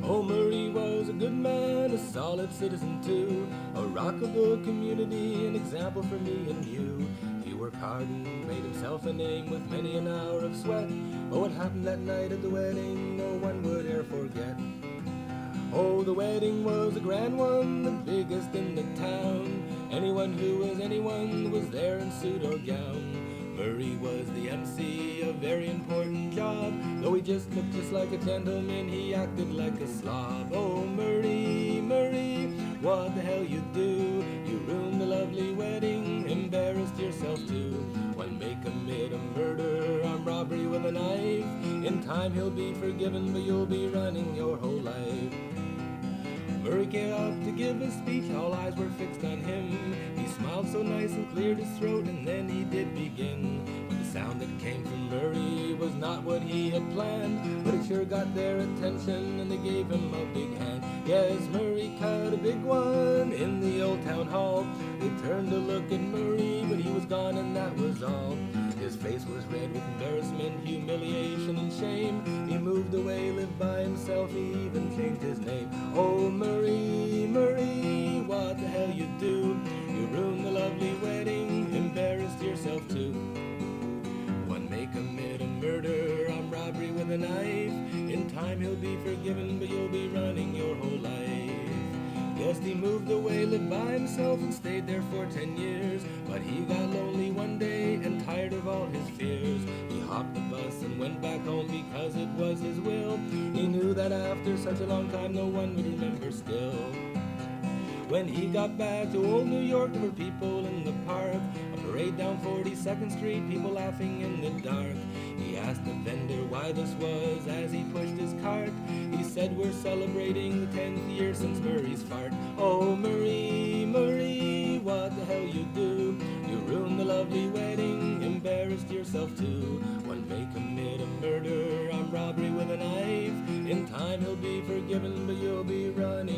Oh, Murray was a good man, a solid citizen too, a rock of the community, an example for me and you. He worked hard and made himself a name with many an hour of sweat. But what happened that night at the wedding, no one would e'er forget. Oh, the wedding was a grand one, the biggest in the town. Anyone who was anyone was there in suit or gown. Murray was the MC, a very important job. Though he just looked just like a gentleman, he acted like a slob. Oh, Murray, Murray, what the hell you do? You ruined the lovely wedding, embarrassed yourself too. One may commit a murder, armed robbery with a knife. In time he'll be forgiven, but you'll be running your whole life. Murray came up to give a speech, all eyes were fixed on him. He smiled so nice and cleared his throat, and then he did begin. But the sound that came from Murray was not what he had planned, but it sure got their attention, and they gave him a big hand. Yes, Murray cut a big one in the old town hall. They turned to look at Murray, but he was gone, and that was all. His face was red with embarrassment, humiliation, and shame. He moved away, lived by himself, he even changed his name. Oh, Murray, Murray, what the hell you do? You ruined the lovely wedding, embarrassed yourself too. One may commit a murder, armed robbery with a knife. In time he'll be forgiven, but you'll be running your whole life. Yes, he moved away, lived by himself, and stayed there for 10 years. But he got lonely one day and tired of all his fears. He hopped the bus and went back home because it was his will. He knew that after such a long time no one would remember still. When he got back to old New York, there were people in the park, a parade down 42nd Street, people laughing in the dark. He asked the vendor why this was as he pushed his cart. He said, we're celebrating the 10th year since Murray's fart. Oh, Murray, Murray, what the hell you do? You ruined the lovely wedding, embarrassed yourself too. One may commit a murder, armed robbery with a knife. In time he'll be forgiven, but you'll be running